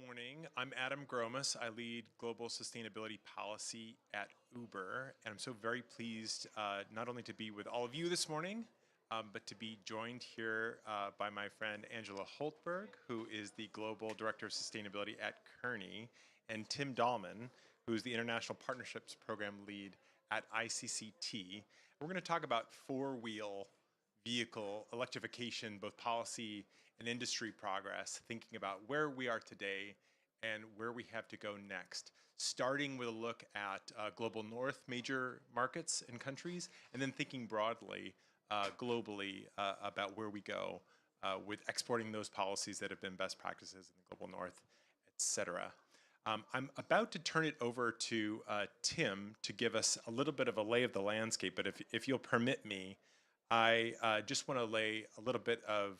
morning. I'm Adam Gromas. I lead global sustainability policy at Uber, and I'm so very pleased not only to be with all of you this morning, but to be joined here by my friend Angela Holtberg, who is the global director of sustainability at Kearney, and Tim Dahlman, who is the international partnerships program lead at ICCT. We're going to talk about four-wheel vehicle electrification, both policy and industry progress, thinking about where we are today and where we have to go next, starting with a look at global north major markets and countries, and then thinking broadly, globally, about where we go with exporting those policies that have been best practices in the global north, et cetera. I'm about to turn it over to Tim to give us a little bit of a lay of the landscape, but if you'll permit me, I just want to lay a little bit of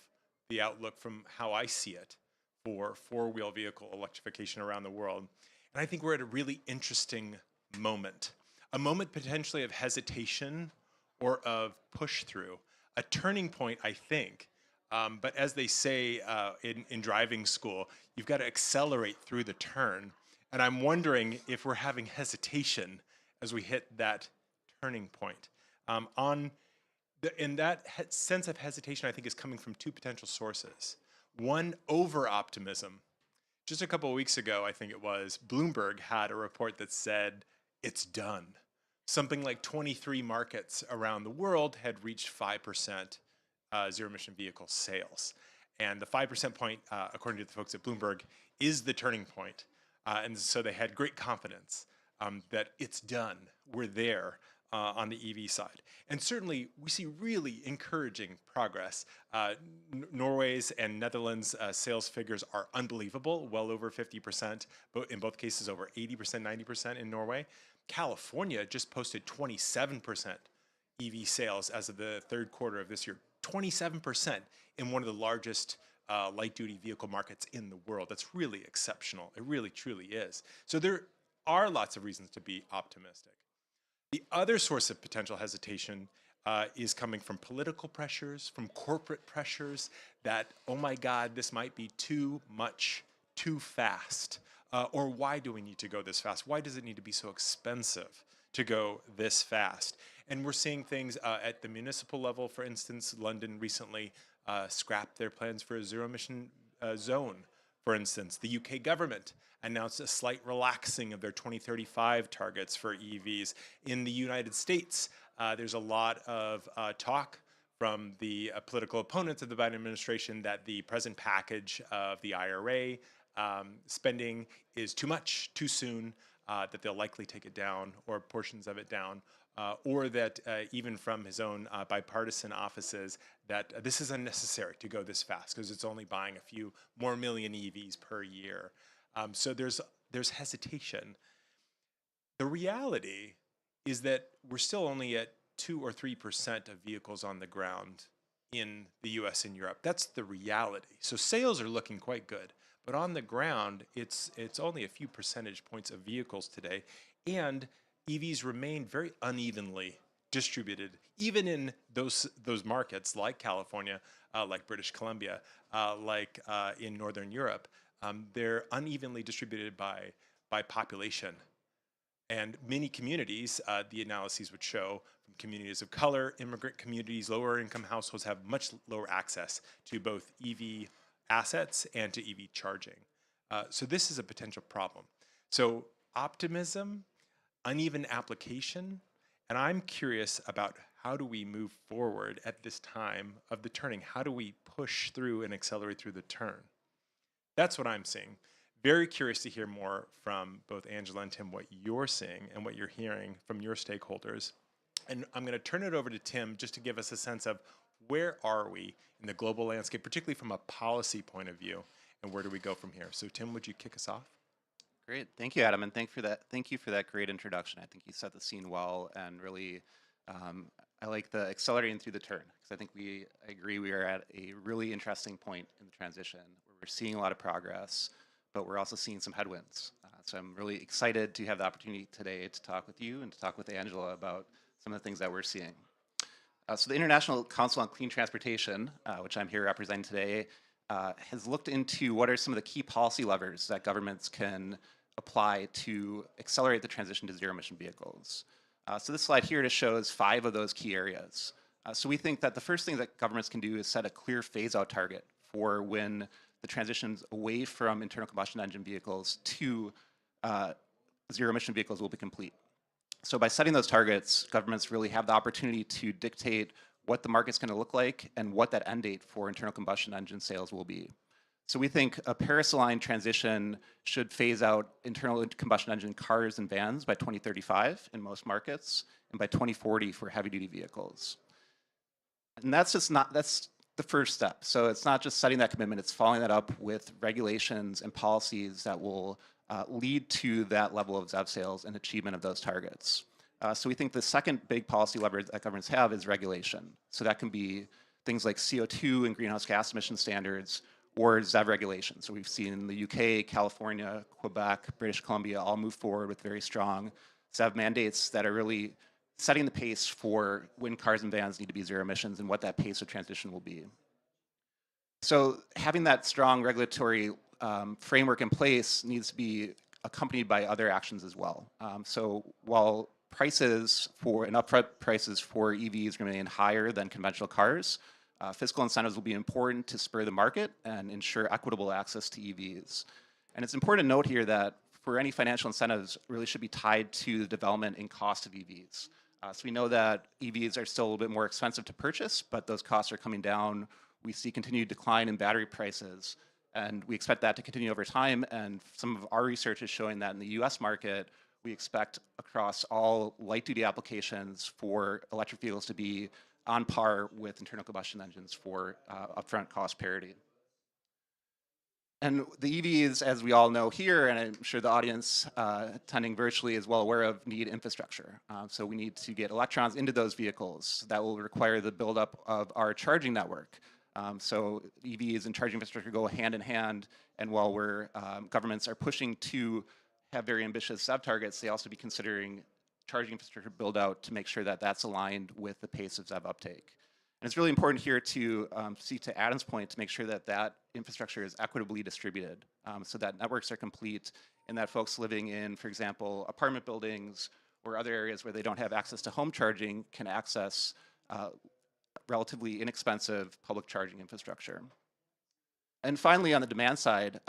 the outlook from how I see it for four-wheel vehicle electrification around the world. And I think we're at a really interesting moment, a moment potentially of hesitation or of push through, a turning point, I think. But as they say in driving school, you've got to accelerate through the turn. And I'm wondering if we're having hesitation as we hit that turning point. And that sense of hesitation, I think, is coming from two potential sources. One, over-optimism. Just a couple of weeks ago, I think it was, Bloomberg had a report that said, it's done. Something like 23 markets around the world had reached 5% zero-emission vehicle sales. And the 5% point, according to the folks at Bloomberg, is the turning point. And so they had great confidence that it's done. We're there. On the EV side. And certainly we see really encouraging progress. Norway's and Netherlands sales figures are unbelievable, well over 50%, but in both cases over 80%, 90% in Norway. California just posted 27% EV sales as of the third quarter of this year, 27% in one of the largest light-duty vehicle markets in the world. That's really exceptional. It really, truly is. So there are lots of reasons to be optimistic. The other source of potential hesitation is coming from political pressures, from corporate pressures that, oh my God, this might be too much, too fast. Or why do we need to go this fast? Why does it need to be so expensive to go this fast? And we're seeing things at the municipal level. For instance, London recently scrapped their plans for a zero-emission zone. For instance, the UK government announced a slight relaxing of their 2035 targets for EVs. In the United States, there's a lot of talk from the political opponents of the Biden administration that the present package of the IRA spending is too much, too soon, that they'll likely take it down or portions of it down, or that even from his own bipartisan offices, that this is unnecessary to go this fast because it's only buying a few more million EVs per year. So there's hesitation. The reality is that we're still only at 2 or 3% of vehicles on the ground in the US and Europe. That's the reality. So sales are looking quite good, but on the ground, it's only a few percentage points of vehicles today, and EVs remain very unevenly distributed, even in those markets like California, like British Columbia, like in Northern Europe. They're unevenly distributed by population. And many communities, the analyses would show, from communities of color, immigrant communities, lower income households have much lower access to both EV assets and to EV charging. So this is a potential problem. So optimism, uneven application, and I'm curious about how do we move forward at this time of the turning? How do we push through and accelerate through the turn? That's what I'm seeing. Very curious to hear more from both Angela and Tim, what you're seeing and what you're hearing from your stakeholders. And I'm going to turn it over to Tim just to give us a sense of where are we in the global landscape, particularly from a policy point of view, and where do we go from here? So Tim, would you kick us off? Great, thank you, Adam, and thank you for that great introduction. I think you set the scene well, and really, I like the accelerating through the turn, because I agree we are at a really interesting point in the transition where we're seeing a lot of progress, but we're also seeing some headwinds. So I'm really excited to have the opportunity today to talk with you and to talk with Angela about some of the things that we're seeing. So the International Council on Clean Transportation, which I'm here representing today, has looked into what are some of the key policy levers that governments can apply to accelerate the transition to zero-emission vehicles. So this slide here just shows 5 of those key areas. So we think that the first thing that governments can do is set a clear phase-out target for when the transitions away from internal combustion engine vehicles to zero-emission vehicles will be complete. So by setting those targets, governments really have the opportunity to dictate what the market's going to look like and what that end date for internal combustion engine sales will be. So we think a Paris-aligned transition should phase out internal combustion engine cars and vans by 2035 in most markets, and by 2040 for heavy-duty vehicles. And that's the first step. So it's not just setting that commitment, it's following that up with regulations and policies that will lead to that level of ZEV sales and achievement of those targets. So we think the second big policy lever that governments have is regulation. So that can be things like CO2 and greenhouse gas emission standards, or ZEV regulation. So we've seen the UK, California, Quebec, British Columbia all move forward with very strong ZEV mandates that are really setting the pace for when cars and vans need to be zero emissions and what that pace of transition will be. So having that strong regulatory framework in place needs to be accompanied by other actions as well. So while prices for and upfront prices for EVs remain higher than conventional cars, fiscal incentives will be important to spur the market and ensure equitable access to EVs. And it's important to note here that for any financial incentives really should be tied to the development and cost of EVs. So we know that EVs are still a little bit more expensive to purchase, but those costs are coming down. We see continued decline in battery prices, and we expect that to continue over time. And some of our research is showing that in the US market, we expect across all light-duty applications for electric vehicles to be on par with internal combustion engines for upfront cost parity. And the EVs, as we all know here, and I'm sure the audience attending virtually is well aware of, need infrastructure. So we need to get electrons into those vehicles. That will require the buildup of our charging network. So EVs and charging infrastructure go hand in hand, and while governments are pushing to have very ambitious ZEV targets, they also be considering charging infrastructure build out to make sure that that's aligned with the pace of ZEV uptake. And it's really important here to see, to Adam's point, to make sure that that infrastructure is equitably distributed, so that networks are complete and that folks living in, for example, apartment buildings or other areas where they don't have access to home charging can access relatively inexpensive public charging infrastructure. And finally, on the demand side,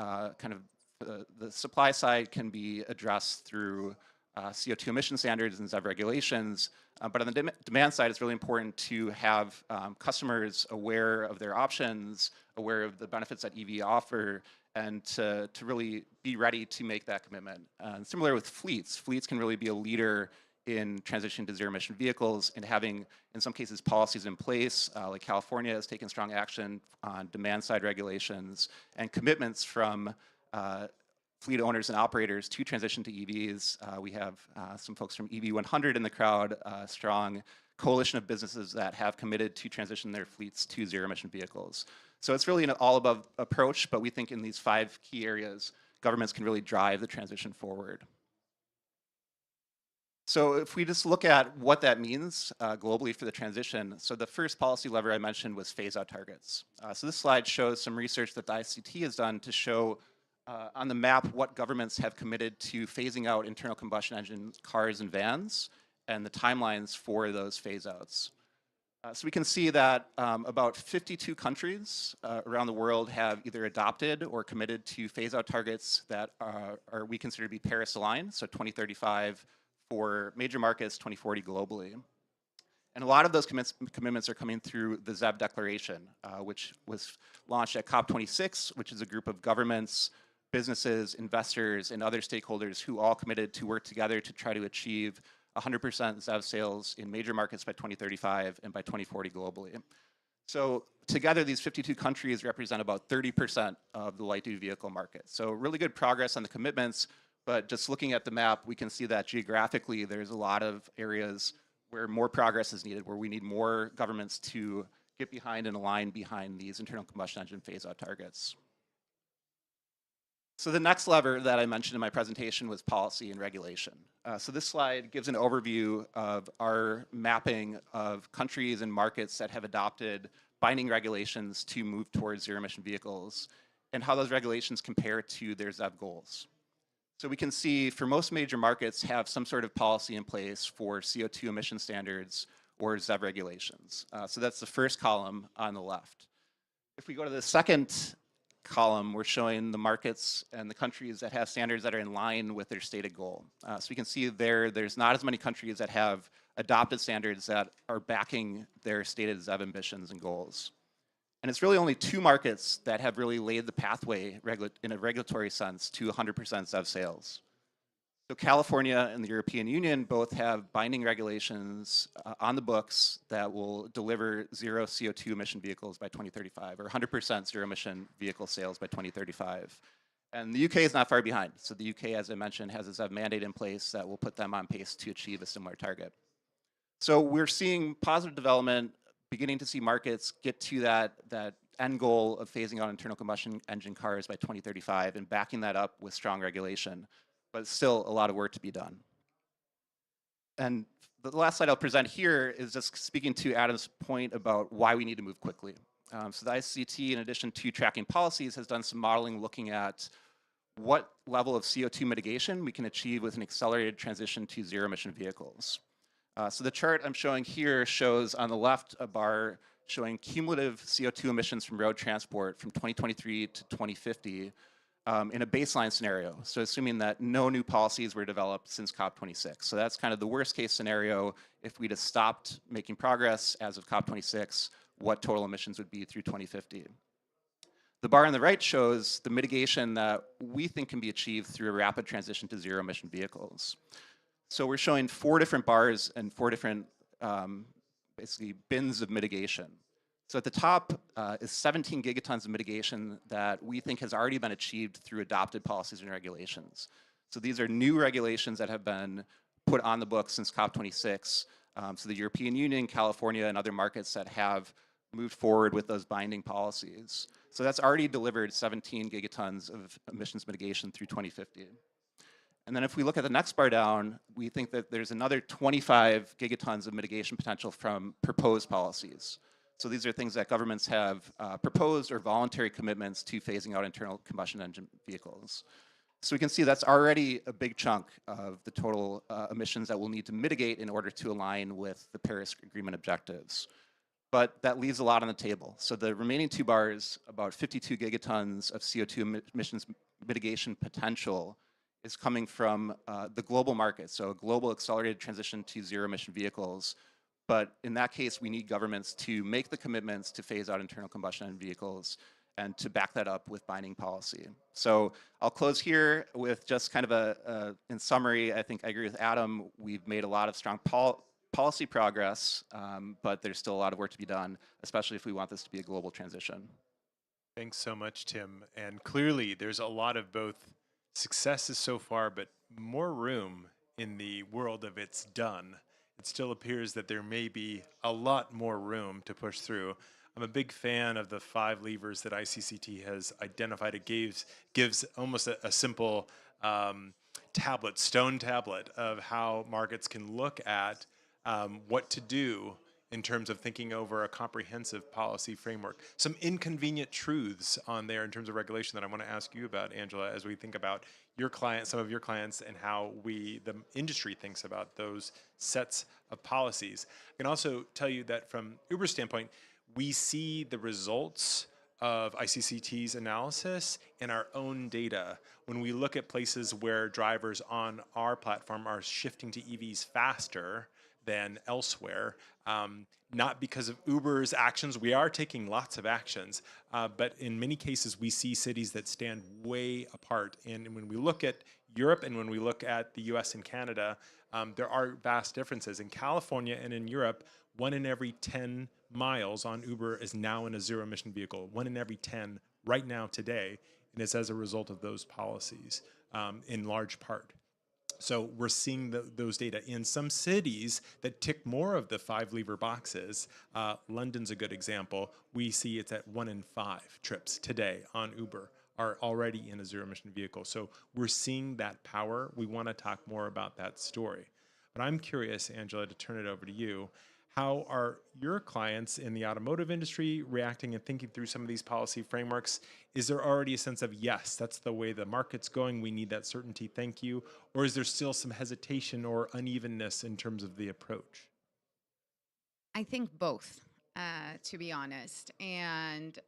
the supply side can be addressed through CO2 emission standards and ZEV regulations. But on the demand side, it's really important to have customers aware of their options, aware of the benefits that EV offer, and to really be ready to make that commitment. Similar with fleets, fleets can really be a leader in transitioning to zero-emission vehicles and having, in some cases, policies in place, like California has taken strong action on demand-side regulations and commitments from fleet owners and operators to transition to EVs. We have some folks from EV 100 in the crowd, a strong coalition of businesses that have committed to transition their fleets to zero-emission vehicles. So it's really an all-above approach, but we think in these 5 key areas, governments can really drive the transition forward. So if we just look at what that means globally for the transition, so the first policy lever I mentioned was phase-out targets. So this slide shows some research that the ICT has done to show on the map what governments have committed to phasing out internal combustion engine cars and vans and the timelines for those phase-outs. So we can see that about 52 countries around the world have either adopted or committed to phase-out targets that we consider to be Paris-aligned, so 2035 for major markets, 2040 globally. And a lot of those commitments are coming through the ZEV Declaration, which was launched at COP26, which is a group of governments, businesses, investors, and other stakeholders who all committed to work together to try to achieve 100% ZEV sales in major markets by 2035 and by 2040 globally. So together, these 52 countries represent about 30% of the light-duty vehicle market. So really good progress on the commitments, but just looking at the map, we can see that geographically, there's a lot of areas where more progress is needed, where we need more governments to get behind and align behind these internal combustion engine phase-out targets. So the next lever that I mentioned in my presentation was policy and regulation. So this slide gives an overview of our mapping of countries and markets that have adopted binding regulations to move towards zero emission vehicles and how those regulations compare to their ZEV goals. So we can see for most major markets have some sort of policy in place for CO2 emission standards or ZEV regulations. So that's the first column on the left. If we go to the second column, we're showing the markets and the countries that have standards that are in line with their stated goal. So we can see there's not as many countries that have adopted standards that are backing their stated ZEV ambitions and goals. And it's really only 2 markets that have really laid the pathway in a regulatory sense to 100% ZEV sales. So California and the European Union both have binding regulations on the books that will deliver zero CO2 emission vehicles by 2035, or 100% zero emission vehicle sales by 2035. And the UK is not far behind. So the UK, as I mentioned, has a ZEV mandate in place that will put them on pace to achieve a similar target. So we're seeing positive development, beginning to see markets get to that end goal of phasing out internal combustion engine cars by 2035 and backing that up with strong regulation. But still a lot of work to be done. And the last slide I'll present here is just speaking to Adam's point about why we need to move quickly. So the ICT, in addition to tracking policies, has done some modeling looking at what level of CO2 mitigation we can achieve with an accelerated transition to zero emission vehicles. So the chart I'm showing here shows on the left a bar showing cumulative CO2 emissions from road transport from 2023 to 2050 in a baseline scenario. So assuming that no new policies were developed since COP26. So that's kind of the worst case scenario. If we'd have stopped making progress as of COP26, what total emissions would be through 2050. The bar on the right shows the mitigation that we think can be achieved through a rapid transition to zero emission vehicles. So we're showing 4 different bars and 4 different basically bins of mitigation. So at the top is 17 gigatons of mitigation that we think has already been achieved through adopted policies and regulations. So these are new regulations that have been put on the books since COP26. So the European Union, California, and other markets that have moved forward with those binding policies. So that's already delivered 17 gigatons of emissions mitigation through 2050. And then if we look at the next bar down, we think that there's another 25 gigatons of mitigation potential from proposed policies. So these are things that governments have proposed or voluntary commitments to phasing out internal combustion engine vehicles. So we can see that's already a big chunk of the total emissions that we'll need to mitigate in order to align with the Paris Agreement objectives. But that leaves a lot on the table. So the remaining 2 bars, about 52 gigatons of CO2 emissions mitigation potential, is coming from the global market. So a global accelerated transition to zero emission vehicles. But in that case, we need governments to make the commitments to phase out internal combustion engine vehicles and to back that up with binding policy. So I'll close here with just kind of in summary, I think I agree with Adam. We've made a lot of strong policy progress, but there's still a lot of work to be done, especially if we want this to be a global transition. Thanks so much, Tim. And clearly, there's a lot of both successes so far, but more room in the world of it's done. It still appears that there may be a lot more room to push through. I'm a big fan of the 5 levers that ICCT has identified. It gives almost a simple stone tablet of how markets can look at what to do in terms of thinking over a comprehensive policy framework. Some inconvenient truths on there in terms of regulation that I want to ask you about, Angela, as we think about your clients, some of your clients, and how the industry thinks about those sets of policies. I can also tell you that from Uber's standpoint, we see the results of ICCT's analysis in our own data. When we look at places where drivers on our platform are shifting to EVs faster than elsewhere, not because of Uber's actions. We are taking lots of actions, but in many cases, we see cities that stand way apart. And when we look at Europe and when we look at the US and Canada, there are vast differences. In California and in Europe, 1 in every 10 miles on Uber is now in a zero emission vehicle, 1 in every 10 right now today. And it's as a result of those policies in large part. So we're seeing those data in some cities that tick more of the 5 lever boxes. London's a good example. We see it's at 1 in 5 trips today on Uber are already in a zero emission vehicle. So we're seeing that power. We want to talk more about that story. But I'm curious, Angela, to turn it over to you. How are your clients in the automotive industry reacting and thinking through some of these policy frameworks? Is there already a sense of, yes, that's the way the market's going, we need that certainty, thank you? Or is there still some hesitation or unevenness in terms of the approach? I think both, to be honest. And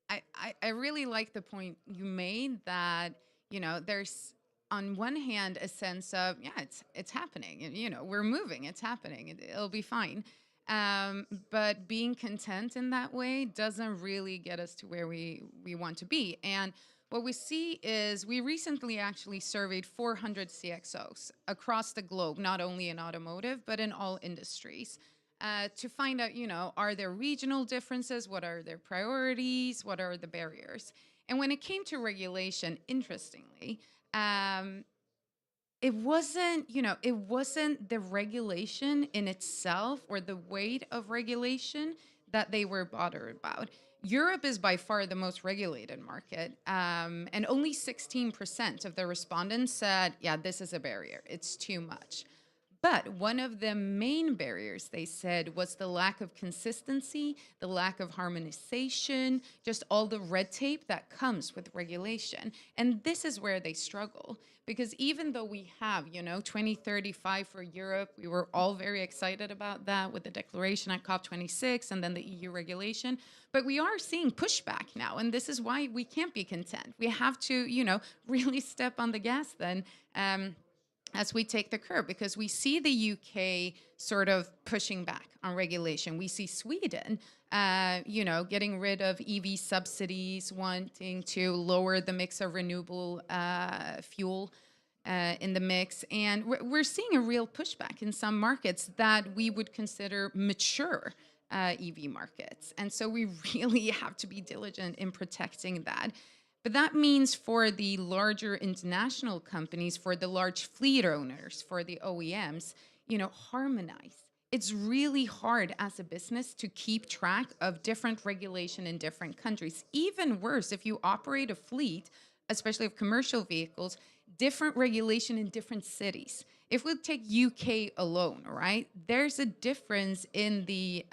I really like the point you made that, there's on one hand a sense of, yeah, it's happening. And, we're moving, it's happening, it'll be fine. But being content in that way doesn't really get us to where we want to be. And what we see is we recently actually surveyed 400 CXOs across the globe, not only in automotive, but in all industries, to find out, are there regional differences? What are their priorities? What are the barriers? And when it came to regulation, interestingly, it wasn't the regulation in itself or the weight of regulation that they were bothered about. Europe is by far the most regulated market, and only 16% of the respondents said, yeah, this is a barrier. It's too much. But one of the main barriers, they said, was the lack of consistency, the lack of harmonization, just all the red tape that comes with regulation. And this is where they struggle. Because even though we have, 2035 for Europe, we were all very excited about that with the declaration at COP26 and then the EU regulation. But we are seeing pushback now. And this is why we can't be content. We have to, really step on the gas then. As we take the curve, because we see the UK sort of pushing back on regulation. We see Sweden, getting rid of EV subsidies, wanting to lower the mix of renewable fuel in the mix. And we're seeing a real pushback in some markets that we would consider mature EV markets. And so we really have to be diligent in protecting that. But that means for the larger international companies, for the large fleet owners, for the OEMs, harmonize. It's really hard as a business to keep track of different regulation in different countries. Even worse, if you operate a fleet, especially of commercial vehicles, different regulation in different cities. If we take UK alone, right, there's a difference in the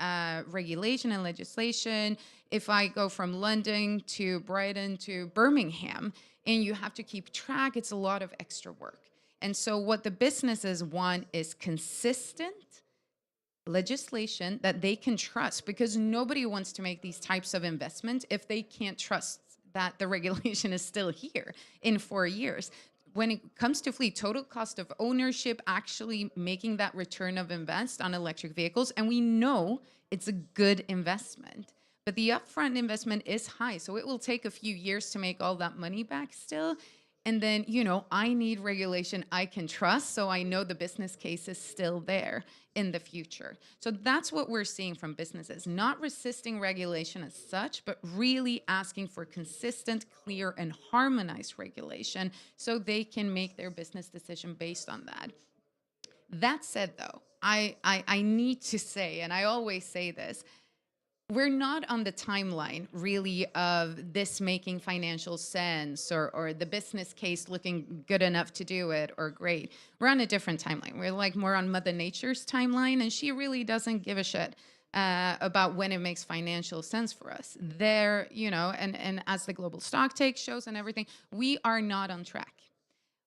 regulation and legislation. If I go from London to Brighton to Birmingham, and you have to keep track, it's a lot of extra work. And so what the businesses want is consistent legislation that they can trust, because nobody wants to make these types of investments if they can't trust that the regulation is still here in 4 years. When it comes to fleet, total cost of ownership, actually making that return of invest on electric vehicles, and we know it's a good investment, but the upfront investment is high, so it will take a few years to make all that money back still. And then, I need regulation I can trust, so I know the business case is still there in the future. So that's what we're seeing from businesses, not resisting regulation as such, but really asking for consistent, clear, and harmonized regulation so they can make their business decision based on that. That said, though, I need to say, and I always say this, we're not on the timeline really of this making financial sense or the business case looking good enough to do it or great. We're on a different timeline. We're like more on Mother Nature's timeline, and she really doesn't give a shit about when it makes financial sense for us. There, and as the global stock take shows and everything, we are not on track.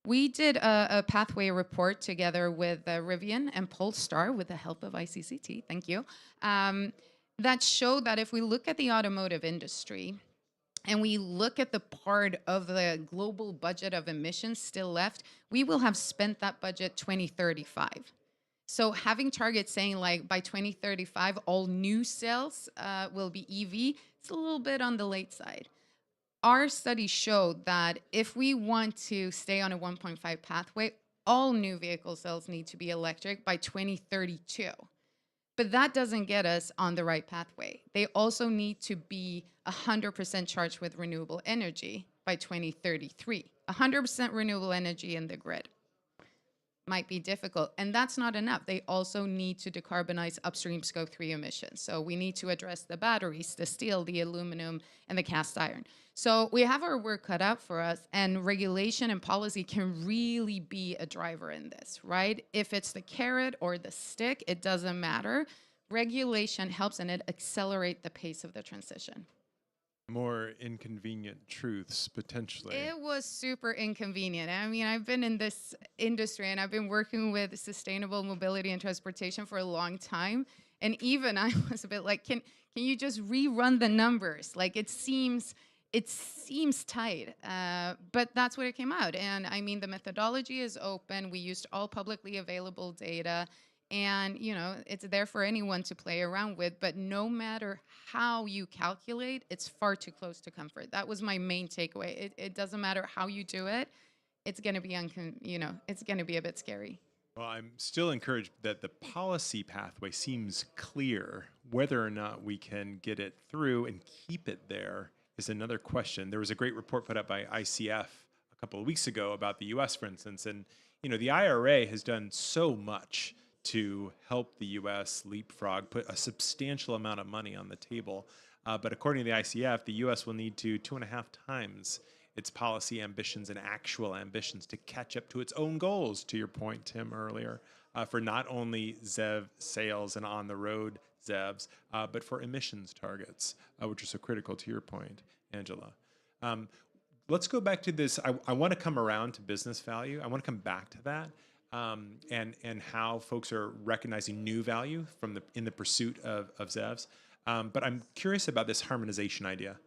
We did a pathway report together with Rivian and Polestar with the help of ICCT. Thank you. That showed that if we look at the automotive industry and we look at the part of the global budget of emissions still left, we will have spent that budget 2035. So having targets saying like by 2035, all new sales will be EV, it's a little bit on the late side. Our study showed that if we want to stay on a 1.5 pathway, all new vehicle sales need to be electric by 2032. But that doesn't get us on the right pathway. They also need to be 100% charged with renewable energy by 2033. 100% renewable energy in the grid might be difficult. And that's not enough. They also need to decarbonize upstream scope 3 emissions. So we need to address the batteries, the steel, the aluminum, and the cast iron. So we have our work cut out for us, and regulation and policy can really be a driver in this, right? If it's the carrot or the stick, it doesn't matter. Regulation helps and it accelerate the pace of the transition. More inconvenient truths, potentially. It was super inconvenient. I mean, I've been in this industry and I've been working with sustainable mobility and transportation for a long time. And even I was a bit like, can you just rerun the numbers? Like it seems tight, but that's what it came out. And I mean, the methodology is open. We used all publicly available data, and it's there for anyone to play around with. But no matter how you calculate, it's far too close to comfort. That was my main takeaway. It doesn't matter how you do it. It's going to be it's going to be a bit scary. Well, I'm still encouraged that the policy pathway seems clear. Whether or not we can get it through and keep it there is another question. There was a great report put up by ICF a couple of weeks ago about the US, for instance, and the IRA has done so much to help the US leapfrog, put a substantial amount of money on the table. But according to the ICF, the US will need to 2.5 times its policy ambitions and actual ambitions to catch up to its own goals, to your point, Tim, earlier, for not only ZEV sales and on-the-road ZEVs, but for emissions targets, which are so critical to your point, Angela. Let's go back to this. I want to come around to business value. I want to come back to that. And how folks are recognizing new value in the pursuit of ZEVs. But I'm curious about this harmonization idea.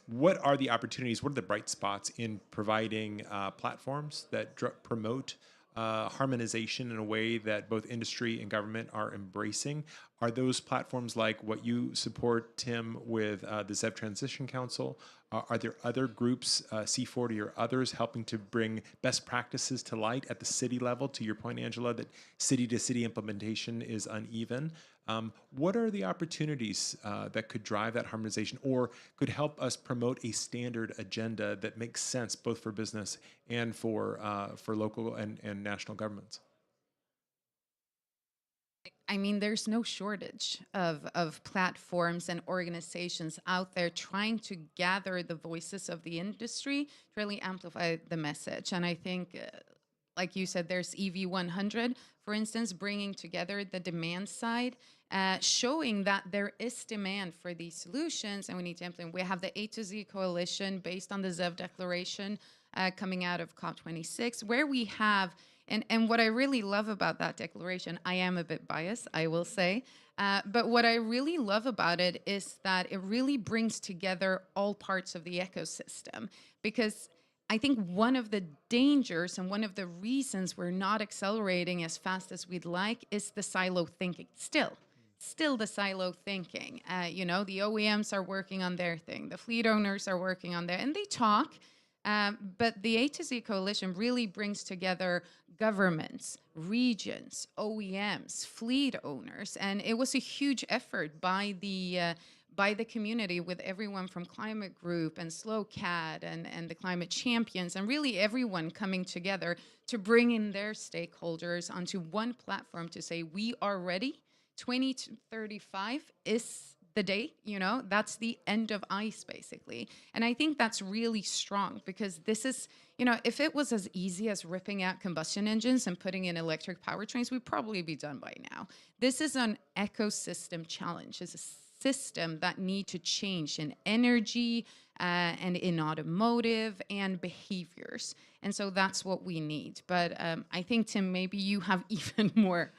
What are the opportunities? What are the bright spots in providing platforms that promote harmonization in a way that both industry and government are embracing? Are those platforms like what you support, Tim, with the ZEV Transition Council? Are there other groups, C40 or others, helping to bring best practices to light at the city level? To your point, Angela, that city-to-city implementation is uneven. What are the opportunities that could drive that harmonization or could help us promote a standard agenda that makes sense both for business and for local and national governments? I mean, there's no shortage of platforms and organizations out there trying to gather the voices of the industry to really amplify the message. And I think, like you said, there's EV100, for instance, bringing together the demand side, showing that there is demand for these solutions and we need to implement. We have the A to Z coalition based on the ZEV declaration coming out of COP26, where we have and what I really love about that declaration, I am a bit biased, I will say, but what I really love about it is that it really brings together all parts of the ecosystem. Because I think one of the dangers and one of the reasons we're not accelerating as fast as we'd like is the silo thinking. Still the silo thinking. The OEMs are working on their thing, the fleet owners are working on their, and they talk. But the A to Z coalition really brings together governments, regions, OEMs, fleet owners, and it was a huge effort by the community, with everyone from Climate Group and SlowCAD and the Climate Champions, and really everyone coming together to bring in their stakeholders onto one platform to say, we are ready. 2035 is the date, that's the end of ICE, basically. And I think that's really strong because this is, if it was as easy as ripping out combustion engines and putting in electric powertrains, we'd probably be done by now. This is an ecosystem challenge. It's a system that need to change in energy and in automotive and behaviors. And so that's what we need. But I think, Tim, maybe you have even more.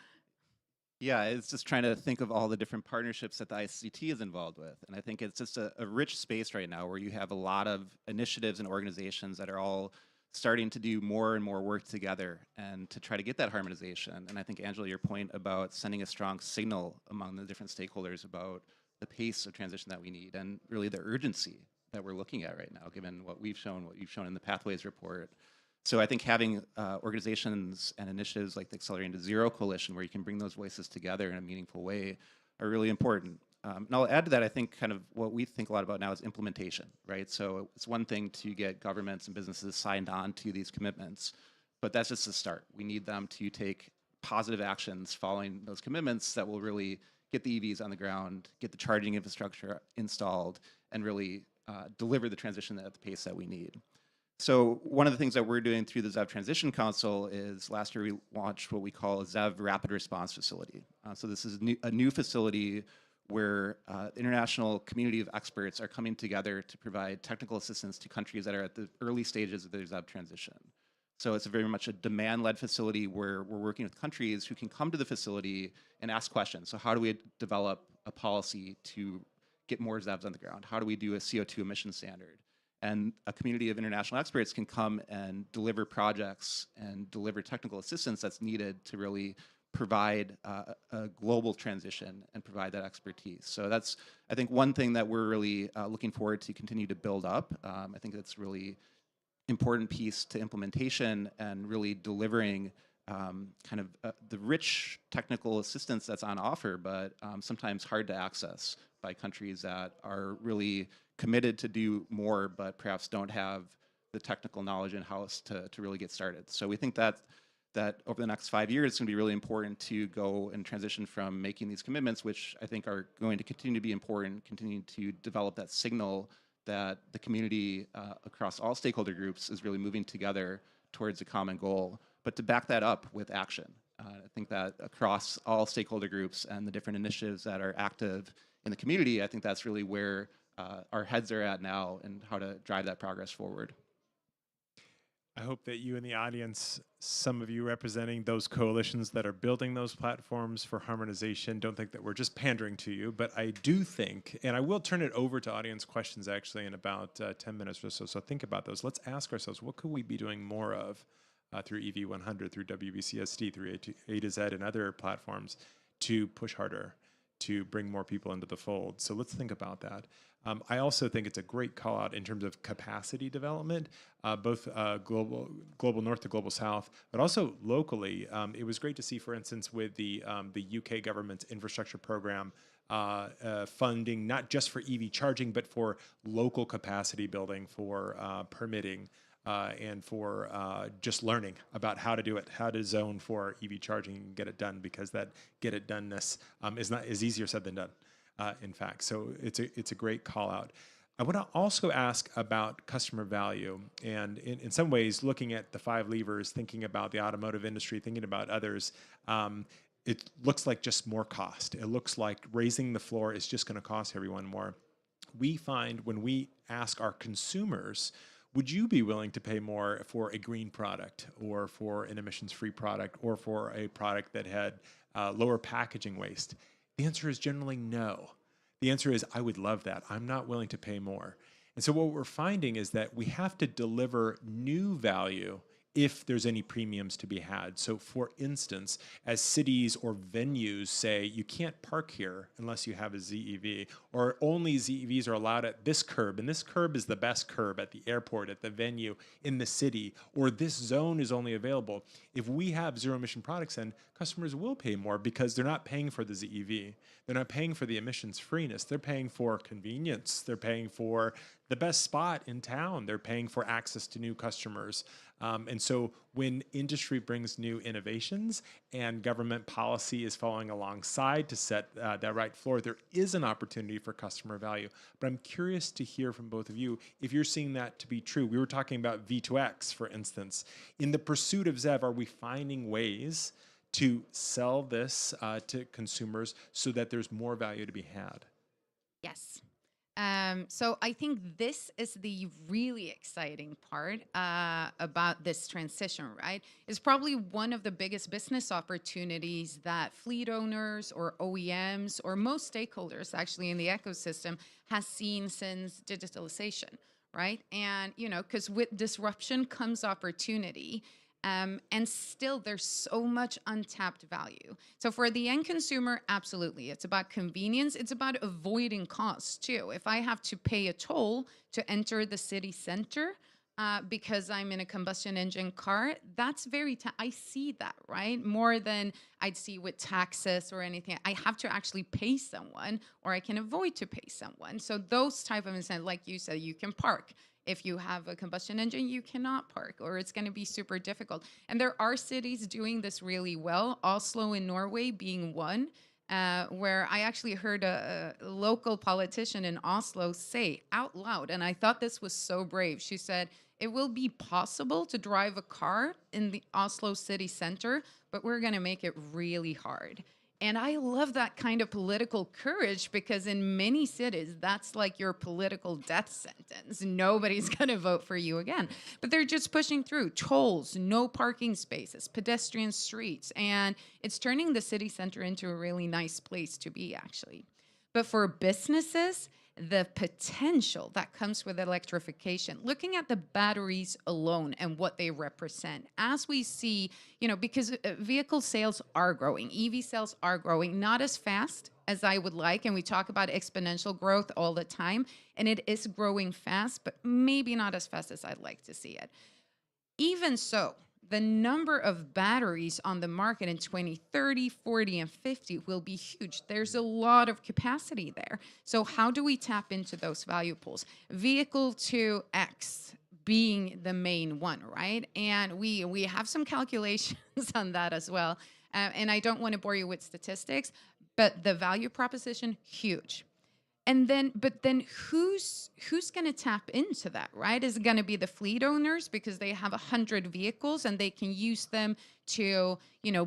Yeah, it's just trying to think of all the different partnerships that the ICT is involved with. And I think it's just a rich space right now where you have a lot of initiatives and organizations that are all starting to do more and more work together and to try to get that harmonization. And I think, Angela, your point about sending a strong signal among the different stakeholders about the pace of transition that we need and really the urgency that we're looking at right now, given what you've shown in the Pathways report. So I think having organizations and initiatives like the Accelerating to Zero Coalition, where you can bring those voices together in a meaningful way, are really important. And I'll add to that, I think kind of what we think a lot about now is implementation, right? So it's one thing to get governments and businesses signed on to these commitments, but that's just the start. We need them to take positive actions following those commitments that will really get the EVs on the ground, get the charging infrastructure installed, and really deliver the transition at the pace that we need. So one of the things that we're doing through the ZEV Transition Council is last year we launched what we call a ZEV Rapid Response Facility. So this is a new facility where the international community of experts are coming together to provide technical assistance to countries that are at the early stages of their ZEV transition. So it's very much a demand-led facility where we're working with countries who can come to the facility and ask questions. So how do we develop a policy to get more ZEVs on the ground? How do we do a CO2 emission standard? And a community of international experts can come and deliver projects and deliver technical assistance that's needed to really provide a global transition and provide that expertise. So that's, I think, one thing that we're really looking forward to continue to build up. I think that's really important piece to implementation and really delivering kind of the rich technical assistance that's on offer, but sometimes hard to access by countries that are really committed to do more, but perhaps don't have the technical knowledge in-house to really get started. So we think that over the next 5 years, it's going to be really important to go and transition from making these commitments, which I think are going to continue to be important, continuing to develop that signal that the community across all stakeholder groups is really moving together towards a common goal, but to back that up with action. I think that across all stakeholder groups and the different initiatives that are active in the community, I think that's really where our heads are at now and how to drive that progress forward. I hope that you in the audience, some of you representing those coalitions that are building those platforms for harmonization, don't think that we're just pandering to you, but I do think, and I will turn it over to audience questions actually in about 10 minutes or so, so think about those. Let's ask ourselves, what could we be doing more of through EV100, through WBCSD, through A to Z and other platforms to push harder, to bring more people into the fold. So let's think about that. I also think it's a great call out in terms of capacity development, both global north to global south, but also locally. It was great to see, for instance, with the UK government's infrastructure program funding, not just for EV charging, but for local capacity building, for permitting, and for just learning about how to do it, how to zone for EV charging and get it done, because that get it doneness is easier said than done. In fact, so it's a great call out. I want to also ask about customer value, and in some ways, looking at the 5 levers, thinking about the automotive industry, thinking about others. It looks like just more cost. It looks like raising the floor is just going to cost everyone more. We find when we ask our consumers, would you be willing to pay more for a green product, or for an emissions-free product, or for a product that had lower packaging waste? The answer is generally no. The answer is, I would love that. I'm not willing to pay more. And so what we're finding is that we have to deliver new value if there's any premiums to be had. So for instance, as cities or venues say, you can't park here unless you have a ZEV, or only ZEVs are allowed at this curb, and this curb is the best curb at the airport, at the venue, in the city, or this zone is only available. If we have zero emission products, then customers will pay more because they're not paying for the ZEV. They're not paying for the emissions freeness. They're paying for convenience. They're paying for the best spot in town. They're paying for access to new customers. And so when industry brings new innovations and government policy is following alongside to set that right floor, there is an opportunity for customer value. But I'm curious to hear from both of you if you're seeing that to be true. We were talking about V2X, for instance. In the pursuit of ZEV, are we finding ways to sell this to consumers so that there's more value to be had? Yes. So I think this is the really exciting part about this transition, right? It's probably one of the biggest business opportunities that fleet owners or OEMs or most stakeholders actually in the ecosystem has seen since digitalization, right? And, because with disruption comes opportunity. And still, there's so much untapped value. So for the end consumer, absolutely. It's about convenience. It's about avoiding costs, too. If I have to pay a toll to enter the city center because I'm in a combustion engine car, that's very, I see that, right? More than I'd see with taxes or anything. I have to actually pay someone, or I can avoid to pay someone. So those type of incentives, like you said, you can park. If you have a combustion engine, you cannot park, or it's going to be super difficult. And there are cities doing this really well, Oslo in Norway being one. where I actually heard a local politician in Oslo say out loud, and I thought this was so brave. She said, "It will be possible to drive a car in the Oslo city center, but we're going to make it really hard." And I love that kind of political courage because in many cities, that's like your political death sentence. Nobody's going to vote for you again. But they're just pushing through tolls, no parking spaces, pedestrian streets. And it's turning the city center into a really nice place to be, actually. But for businesses, the potential that comes with electrification, looking at the batteries alone and what they represent, as we see, because vehicle sales are growing, EV sales are growing, not as fast as I would like. And we talk about exponential growth all the time, and it is growing fast, but maybe not as fast as I'd like to see it. Even so, the number of batteries on the market in 2030, 40, and 50 will be huge. There's a lot of capacity there. So how do we tap into those value pools? Vehicle to X being the main one, right? And we have some calculations on that as well. And I don't want to bore you with statistics, but the value proposition, huge. And then, but then who's going to tap into that, right? Is it going to be the fleet owners because they have 100 vehicles and they can use them to,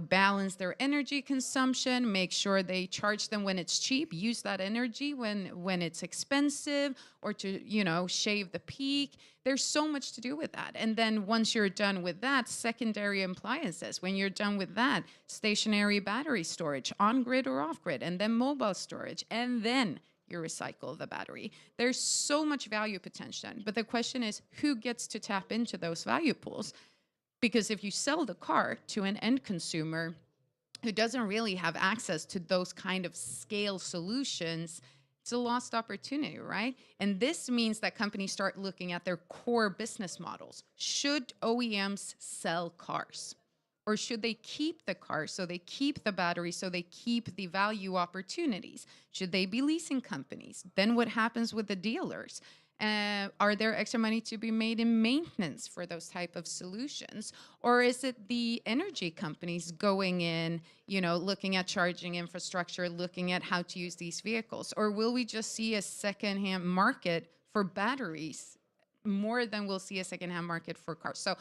balance their energy consumption, make sure they charge them when it's cheap, use that energy when it's expensive, or to, shave the peak. There's so much to do with that. And then once you're done with that, secondary appliances. When you're done with that, stationary battery storage, on grid or off grid, and then mobile storage, and then you recycle the battery. There's so much value potential. But the question is, who gets to tap into those value pools? Because if you sell the car to an end consumer who doesn't really have access to those kind of scale solutions, it's a lost opportunity, right? And this means that companies start looking at their core business models. Should OEMs sell cars? Or should they keep the car so they keep the battery, so they keep the value opportunities? Should they be leasing companies? Then what happens with the dealers? Are there extra money to be made in maintenance for those type of solutions? Or is it the energy companies going in, looking at charging infrastructure, looking at how to use these vehicles? Or will we just see a secondhand market for batteries more than we'll see a secondhand market for cars? So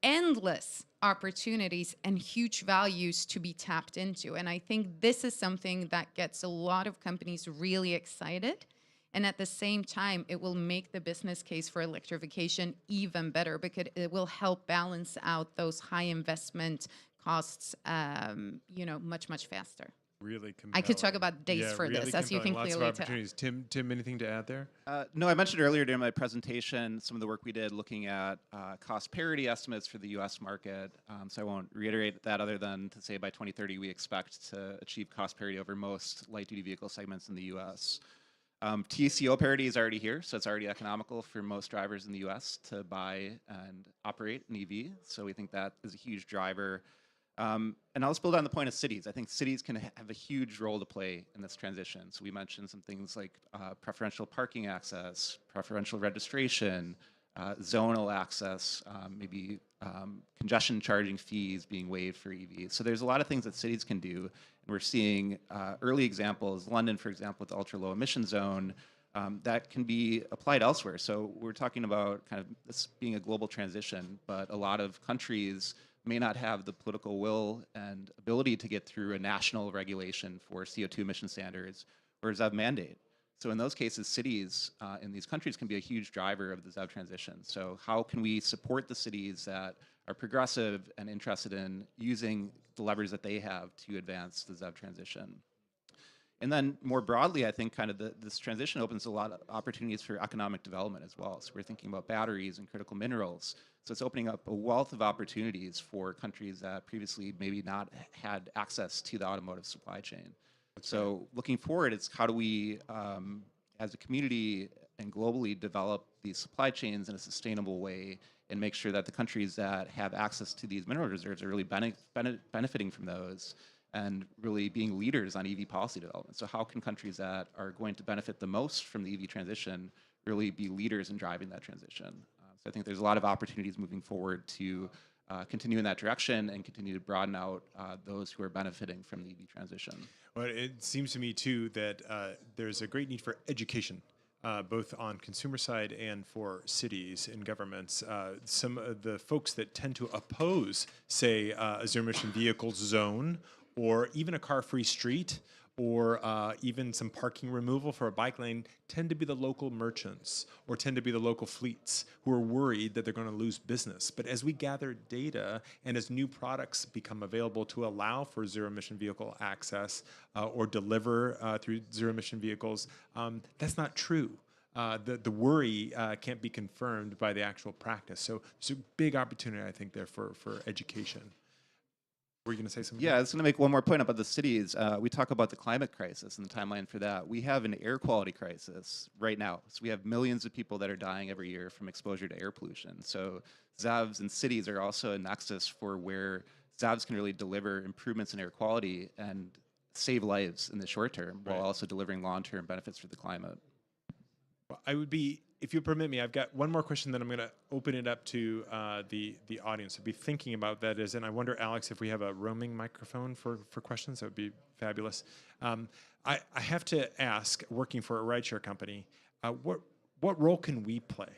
endless opportunities and huge values to be tapped into. And I think this is something that gets a lot of companies really excited. And at the same time, it will make the business case for electrification even better because it will help balance out those high investment costs, much, much faster. Really compelling. I could talk about days for really this, as you can compelling. clearly Lots of tell. opportunities. Tim, anything to add there? No, I mentioned earlier during my presentation some of the work we did looking at cost parity estimates for the U.S. market. So I won't reiterate that other than to say by 2030 we expect to achieve cost parity over most light-duty vehicle segments in the U.S. TCO parity is already here, so it's already economical for most drivers in the U.S. to buy and operate an EV. So we think that is a huge driver. And I'll just build on the point of cities. I think cities can have a huge role to play in this transition. So we mentioned some things like preferential parking access, preferential registration, zonal access, maybe congestion charging fees being waived for EVs. So there's a lot of things that cities can do. And we're seeing early examples, London, for example, with the ultra-low emission zone, that can be applied elsewhere. So we're talking about kind of this being a global transition, but a lot of countries may not have the political will and ability to get through a national regulation for CO2 emission standards or a ZEV mandate. So in those cases, cities in these countries can be a huge driver of the ZEV transition. So how can we support the cities that are progressive and interested in using the levers that they have to advance the ZEV transition? And then more broadly, I think kind of this transition opens a lot of opportunities for economic development as well. So we're thinking about batteries and critical minerals. So it's opening up a wealth of opportunities for countries that previously maybe not had access to the automotive supply chain. So looking forward, it's how do we, as a community and globally, develop these supply chains in a sustainable way and make sure that the countries that have access to these mineral reserves are really benefiting from those and really being leaders on EV policy development. So how can countries that are going to benefit the most from the EV transition really be leaders in driving that transition? So I think there's a lot of opportunities moving forward to continue in that direction and continue to broaden out those who are benefiting from the EV transition. Well, it seems to me too that there's a great need for education, both on consumer side and for cities and governments. Some of the folks that tend to oppose, say, a zero-emission vehicles zone, or even a car-free street, or even some parking removal for a bike lane, tend to be the local merchants or tend to be the local fleets who are worried that they're going to lose business. But as we gather data and as new products become available to allow for zero-emission vehicle access or deliver through zero-emission vehicles, that's not true. The worry can't be confirmed by the actual practice. So there's a big opportunity, I think, there for education. Were you going to say something? Yeah, I was going to make one more point about the cities. We talk about the climate crisis and the timeline for that. We have an air quality crisis right now. So we have millions of people that are dying every year from exposure to air pollution. So ZEVs and cities are also a nexus for where ZEVs can really deliver improvements in air quality and save lives in the short term, while also delivering long-term benefits for the climate. Well, I would be, if you permit me, I've got one more question, then I'm going to open it up to the audience. I'd be thinking about that is, and I wonder, Alex, if we have a roaming microphone for questions, that would be fabulous. I have to ask, working for a rideshare company, what role can we play?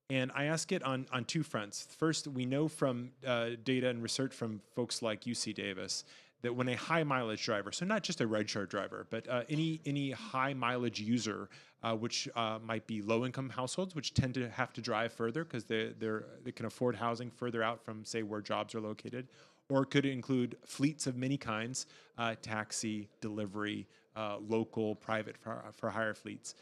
And I ask it on two fronts. First, we know from data and research from folks like UC Davis that when a high mileage driver, so not just a rideshare driver, but any high mileage user, which might be low income households, which tend to have to drive further because they can afford housing further out from, say, where jobs are located, or it could include fleets of many kinds, taxi, delivery, local, private for hire fleets.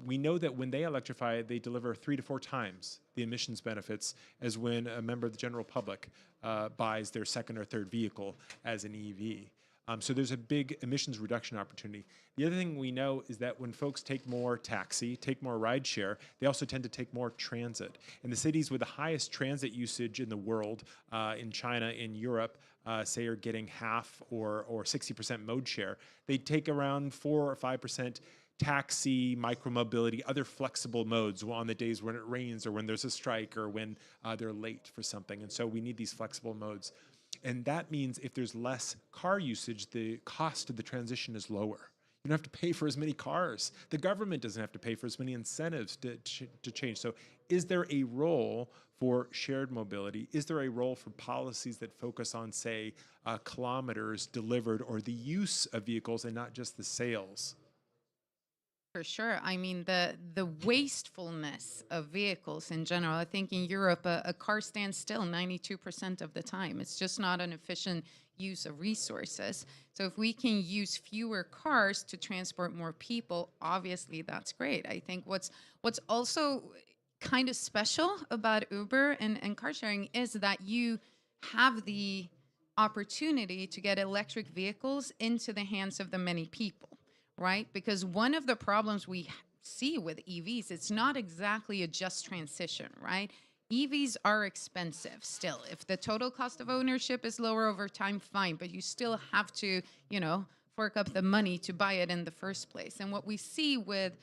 We know that when they electrify, they deliver 3 to 4 times the emissions benefits as when a member of the general public buys their second or third vehicle as an EV. So there's a big emissions reduction opportunity. The other thing we know is that when folks take more taxi, take more rideshare, they also tend to take more transit. And the cities with the highest transit usage in the world, in China, in Europe, say are getting half or 60% mode share. They take around 4 or 5% taxi, micromobility, other flexible modes on the days when it rains or when there's a strike or when they're late for something. And so we need these flexible modes. And that means if there's less car usage, the cost of the transition is lower. You don't have to pay for as many cars. The government doesn't have to pay for as many incentives to change. So is there a role for shared mobility? Is there a role for policies that focus on, say, kilometers delivered or the use of vehicles and not just the sales? For sure. I mean, the wastefulness of vehicles in general. I think in Europe, a car stands still 92% of the time. It's just not an efficient use of resources. So if we can use fewer cars to transport more people, obviously that's great. I think what's also kind of special about Uber and car sharing is that you have the opportunity to get electric vehicles into the hands of the many people. Right? Because one of the problems we see with EVs, it's not exactly a just transition, right? EVs are expensive still. If the total cost of ownership is lower over time, fine, but you still have to, fork up the money to buy it in the first place. And what we see with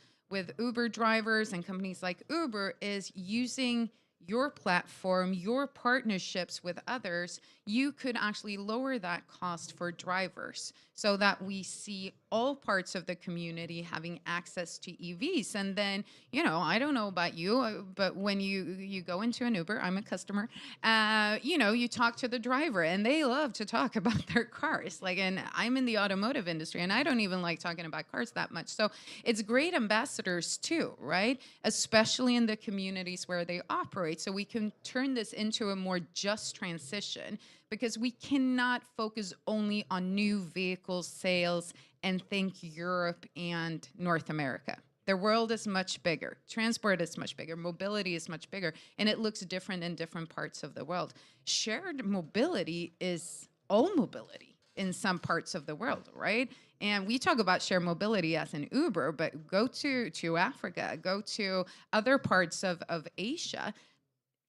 Uber drivers and companies like Uber is using your platform, your partnerships with others, you could actually lower that cost for drivers so that we see all parts of the community having access to EVs. And then, I don't know about you, but when you go into an Uber, I'm a customer, you talk to the driver and they love to talk about their cars. And I'm in the automotive industry and I don't even like talking about cars that much. So it's great ambassadors too, right? Especially in the communities where they operate. So we can turn this into a more just transition because we cannot focus only on new vehicle sales and think Europe and North America. The world is much bigger. Transport is much bigger. Mobility is much bigger. And it looks different in different parts of the world. Shared mobility is all mobility in some parts of the world, right? And we talk about shared mobility as an Uber, but go to Africa, go to other parts of Asia.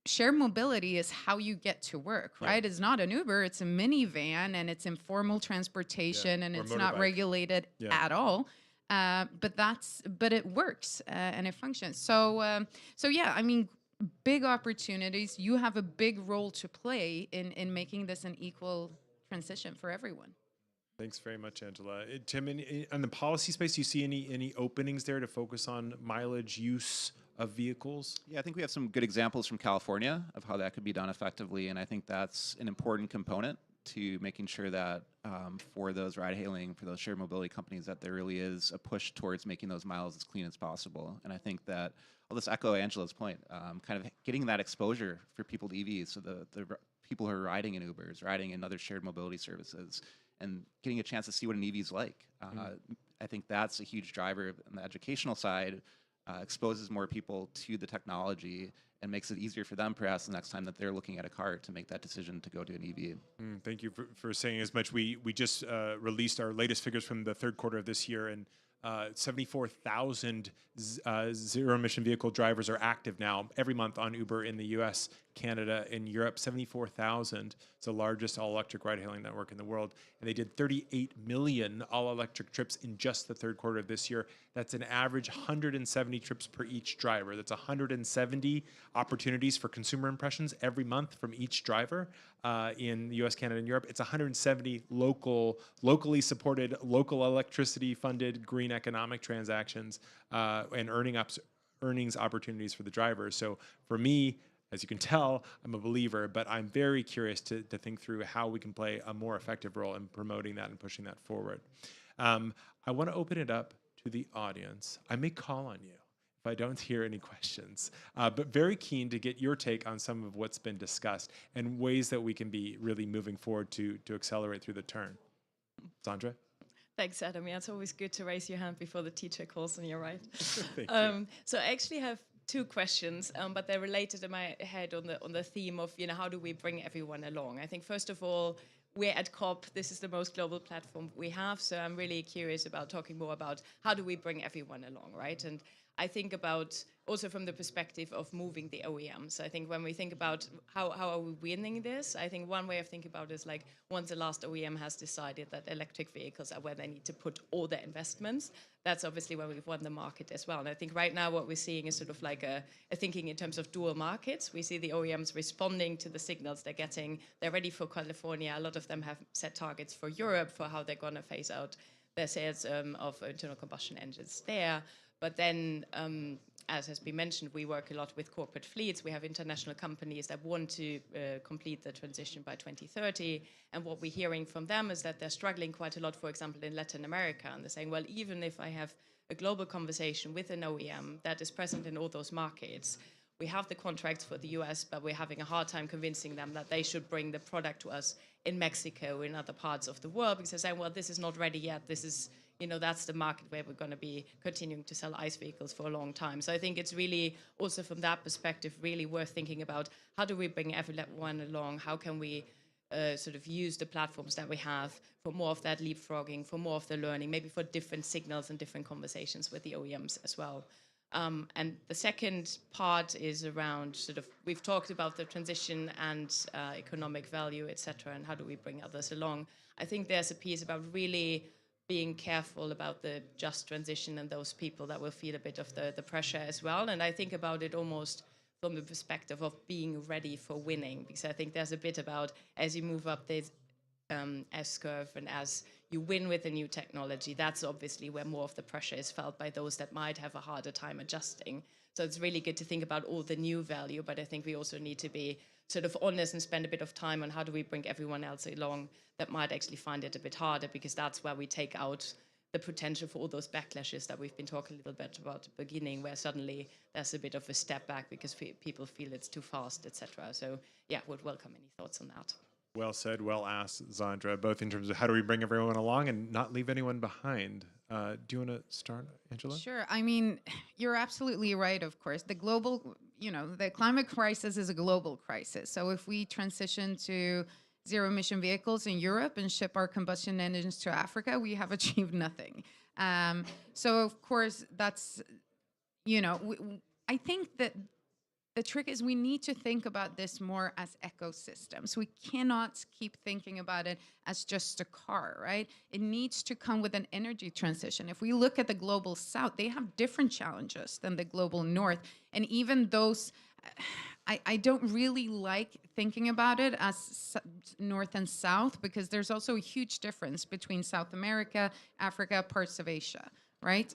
Shared mobility is how you get to work, right? It's not an Uber, it's a minivan and it's informal transportation and it's not regulated at all. But it works and it functions. So yeah, I mean, big opportunities. You have a big role to play in making this an equal transition for everyone. Thanks very much, Angela. Tim, in the policy space, do you see any openings there to focus on mileage use of vehicles? Yeah, I think we have some good examples from California of how that could be done effectively, and I think that's an important component to making sure that for those ride-hailing, for those shared mobility companies, that there really is a push towards making those miles as clean as possible. And I think that I'll just echo Angela's point, kind of getting that exposure for people to EVs, so the people who are riding in Ubers, riding in other shared mobility services, and getting a chance to see what an EV is like. I think that's a huge driver on the educational side, exposes more people to the technology and makes it easier for them perhaps the next time that they're looking at a car to make that decision to go to an EV. Thank you for saying as much. We just released our latest figures from the third quarter of this year, and 74,000 zero-emission vehicle drivers are active now every month on Uber in the US, Canada, and Europe. 74,000. It's the largest all-electric ride-hailing network in the world. And they did 38 million all-electric trips in just the third quarter of this year. That's an average 170 trips per each driver. That's 170 opportunities for consumer impressions every month from each driver in the US, Canada, and Europe. It's 170 locally supported, local electricity-funded green economic transactions and earnings opportunities for the drivers. So for me, as you can tell, I'm a believer, but I'm very curious to think through how we can play a more effective role in promoting that and pushing that forward. I want to open it up to the audience. I may call on you if I don't hear any questions, but very keen to get your take on some of what's been discussed and ways that we can be really moving forward to accelerate through the turn. Sandra? Thanks, Adam. Yeah, it's always good to raise your hand before the teacher calls on you, right? Thank you. So I actually have two questions, but they're related in my head on the theme of, how do we bring everyone along? I think, first of all, we're at COP. This is the most global platform we have. So I'm really curious about talking more about how do we bring everyone along, right? And I think about also from the perspective of moving the OEMs. I think when we think about how are we winning this, I think one way of thinking about it is like once the last OEM has decided that electric vehicles are where they need to put all their investments, that's obviously where we've won the market as well. And I think right now what we're seeing is sort of like a thinking in terms of dual markets. We see the OEMs responding to the signals they're getting. They're ready for California. A lot of them have set targets for Europe for how they're going to phase out their sales of internal combustion engines there. But then, as has been mentioned, we work a lot with corporate fleets. We have international companies that want to complete the transition by 2030. And what we're hearing from them is that they're struggling quite a lot, for example, in Latin America. And they're saying, well, even if I have a global conversation with an OEM that is present in all those markets, we have the contracts for the US, but we're having a hard time convincing them that they should bring the product to us in Mexico, in other parts of the world, because they're saying, well, this is not ready yet. This is, that's the market where we're going to be continuing to sell ICE vehicles for a long time. So I think it's really also from that perspective, really worth thinking about how do we bring everyone along? How can we sort of use the platforms that we have for more of that leapfrogging, for more of the learning, maybe for different signals and different conversations with the OEMs as well. And the second part is around sort of, we've talked about the transition and economic value, et cetera, and how do we bring others along. I think there's a piece about really being careful about the just transition and those people that will feel a bit of the pressure as well. And I think about it almost from the perspective of being ready for winning, because I think there's a bit about as you move up this S-curve and as you win with a new technology, that's obviously where more of the pressure is felt by those that might have a harder time adjusting. So it's really good to think about all the new value, but I think we also need to be sort of honest and spend a bit of time on how do we bring everyone else along that might actually find it a bit harder, because that's where we take out the potential for all those backlashes that we've been talking a little bit about at the beginning, where suddenly there's a bit of a step back because people feel it's too fast, etc. So yeah, would welcome any thoughts on that. Well said, well asked, Zandra, both in terms of how do we bring everyone along and not leave anyone behind. Do you want to start, Angela? Sure. I mean, you're absolutely right, of course. The global, the climate crisis is a global crisis. So if we transition to zero-emission vehicles in Europe and ship our combustion engines to Africa, we have achieved nothing. So, of course, that's, I think that the trick is we need to think about this more as ecosystems. We cannot keep thinking about it as just a car, right? It needs to come with an energy transition. If we look at the global south, they have different challenges than the global north. And even those I don't really like thinking about it as North and South, because there's also a huge difference between South America, Africa, parts of Asia, right?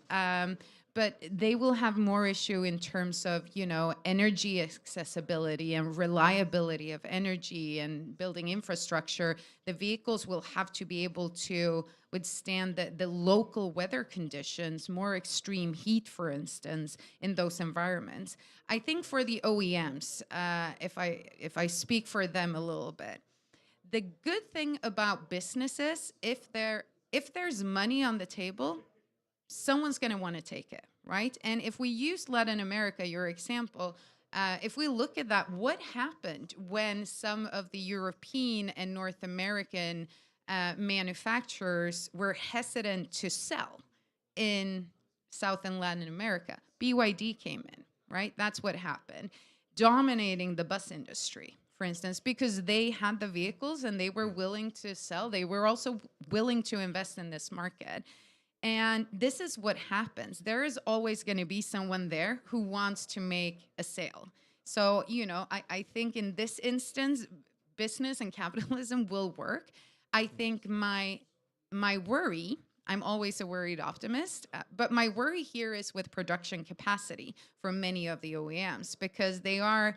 But they will have more issue in terms of, energy accessibility and reliability of energy and building infrastructure. The vehicles will have to be able to withstand the local weather conditions, more extreme heat, for instance, in those environments. I think for the OEMs, if I speak for them a little bit, the good thing about businesses, if there's money on the table, someone's going to want to take it, right? And if we use Latin America, your example, if we look at that, what happened when some of the European and North American manufacturers were hesitant to sell in South and Latin America? BYD came in, right? That's what happened, dominating the bus industry, for instance, because they had the vehicles and they were willing to sell. They were also willing to invest in this market. And this is what happens. There is always going to be someone there who wants to make a sale. So, I think in this instance, business and capitalism will work. I think my worry, I'm always a worried optimist, but my worry here is with production capacity for many of the OEMs, because they are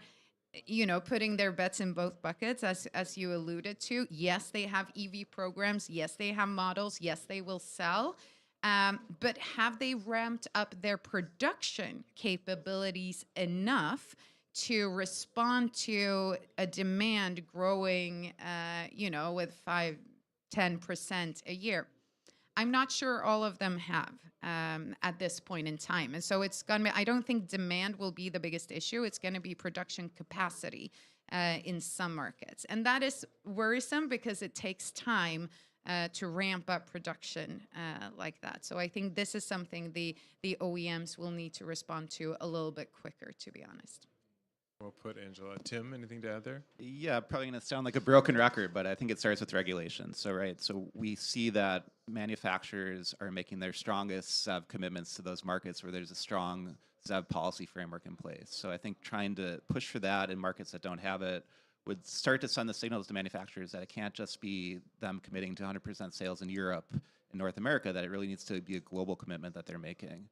putting their bets in both buckets, as you alluded to. Yes, they have EV programs. Yes, they have models. Yes, they will sell. But have they ramped up their production capabilities enough to respond to a demand growing, with 5-10% a year? I'm not sure all of them have at this point in time. And so I don't think demand will be the biggest issue. It's going to be production capacity in some markets. And that is worrisome because it takes time to ramp up production like that. So I think this is something the OEMs will need to respond to a little bit quicker, to be honest. Well put, Angela. Tim, anything to add there? Yeah, probably going to sound like a broken record, but I think it starts with regulation. So we see that manufacturers are making their strongest ZEV commitments to those markets where there's a strong ZEV policy framework in place. So I think trying to push for that in markets that don't have it would start to send the signals to manufacturers that it can't just be them committing to 100% sales in Europe and North America, that it really needs to be a global commitment that they're making.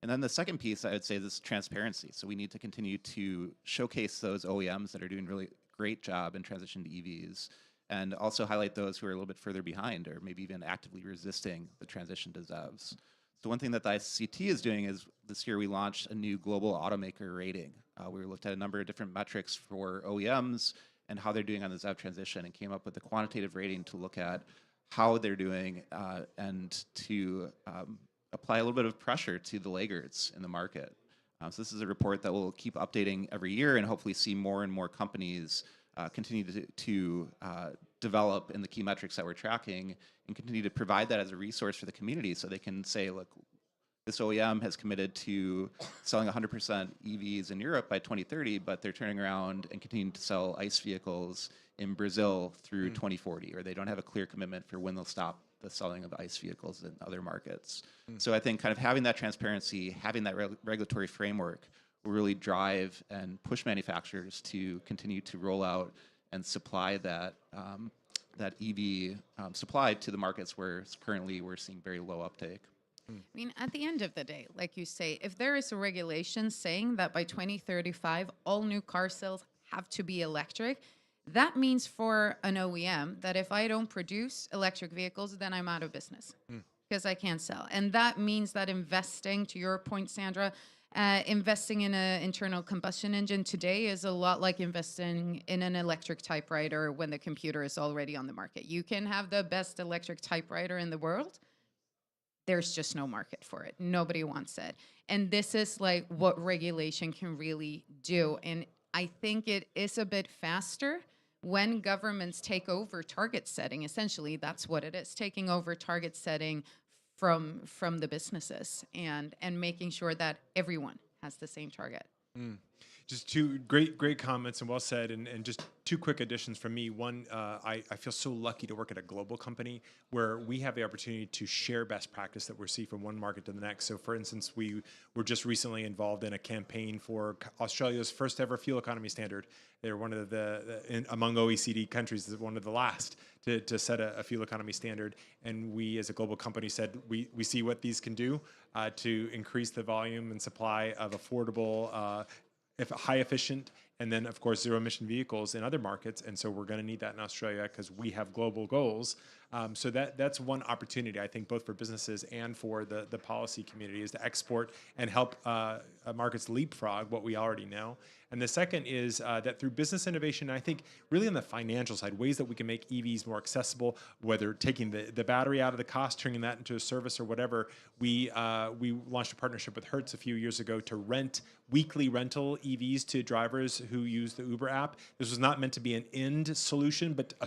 And then the second piece, I would say, is transparency. So we need to continue to showcase those OEMs that are doing really great job in transition to EVs, and also highlight those who are a little bit further behind or maybe even actively resisting the transition to ZEVs. So one thing that the ICT is doing is this year we launched a new global automaker rating. We looked at a number of different metrics for OEMs and how they're doing on the ZEV transition, and came up with a quantitative rating to look at how they're doing and to apply a little bit of pressure to the laggards in the market. So this is a report that we'll keep updating every year, and hopefully see more and more companies continue to develop in the key metrics that we're tracking, and continue to provide that as a resource for the community, so they can say, look, this OEM has committed to selling 100% EVs in Europe by 2030, but they're turning around and continuing to sell ICE vehicles in Brazil through 2040, or they don't have a clear commitment for when they'll stop the selling of ICE vehicles in other markets. So I think kind of having that transparency, having that regulatory framework will really drive and push manufacturers to continue to roll out and supply that that EV supply to the markets where currently we're seeing very low uptake. I mean, at the end of the day, like you say, if there is a regulation saying that by 2035, all new car sales have to be electric, that means for an OEM that if I don't produce electric vehicles, then I'm out of business because I can't sell. And that means that investing, to your point, Sandra, investing in an internal combustion engine today is a lot like investing in an electric typewriter when the computer is already on the market. You can have the best electric typewriter in the world. There's just no market for it. Nobody wants it. And this is like what regulation can really do. And I think it is a bit faster when governments take over target setting. Essentially, that's what it is, taking over target setting from the businesses and making sure that everyone has the same target. Just two great comments and well said, and just two quick additions from me. One, I feel so lucky to work at a global company where we have the opportunity to share best practice that we see from one market to the next. So, for instance, we were just recently involved in a campaign for Australia's first ever fuel economy standard. They're one of among OECD countries, one of the last to set a fuel economy standard. And we, as a global company, said we see what these can do to increase the volume and supply of affordable, high efficient, and then of course zero emission vehicles in other markets. And so we're going to need that in Australia because we have global goals. So that's one opportunity, I think, both for businesses and for the policy community, is to export and help markets leapfrog what we already know. And the second is that through business innovation, I think really on the financial side, ways that we can make EVs more accessible, whether taking the battery out of the cost, turning that into a service or whatever. We launched a partnership with Hertz a few years ago to rent weekly rental EVs to drivers who use the Uber app. This was not meant to be an end solution, but a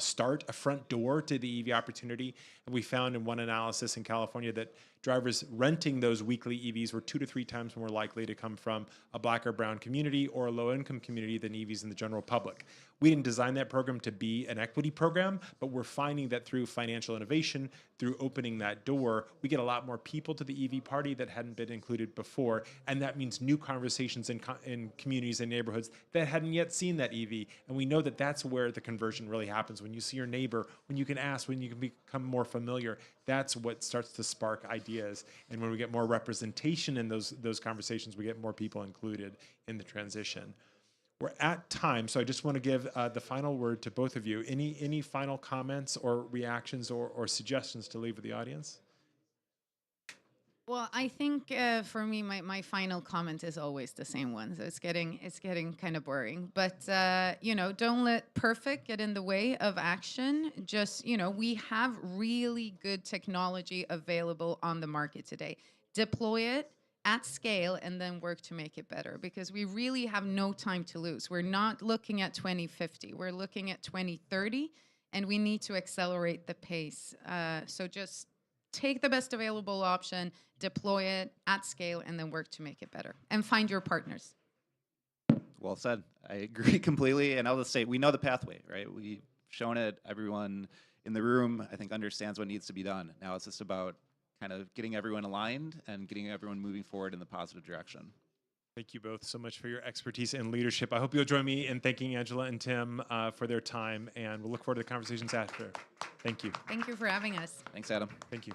front door to the EV opportunity. And we found in one analysis in California that drivers renting those weekly EVs were 2 to 3 times more likely to come from a Black or brown community or a low-income community than EVs in the general public. We didn't design that program to be an equity program, but we're finding that through financial innovation, through opening that door, we get a lot more people to the EV party that hadn't been included before. And that means new conversations in communities and neighborhoods that hadn't yet seen that EV. And we know that that's where the conversion really happens. When you see your neighbor, when you can ask, when you can become more familiar, that's what starts to spark ideas. And when we get more representation in those conversations, we get more people included in the transition. We're at time, so I just want to give the final word to both of you. Any final comments or reactions or suggestions to leave with the audience? Well, I think for me, my final comment is always the same one. So it's getting kind of boring. But don't let perfect get in the way of action. Just we have really good technology available on the market today. Deploy it at scale and then work to make it better, because we really have no time to lose. We're not looking at 2050. We're looking at 2030, and we need to accelerate the pace. So just take the best available option, deploy it at scale, and then work to make it better. And find your partners. Well said. I agree completely. And I'll just say, we know the pathway, right? We've shown it. Everyone in the room, I think, understands what needs to be done. Now it's just about kind of getting everyone aligned and getting everyone moving forward in the positive direction. Thank you both so much for your expertise and leadership. I hope you'll join me in thanking Angela and Tim for their time, and we'll look forward to the conversations after. Thank you. Thank you for having us. Thanks, Adam. Thank you.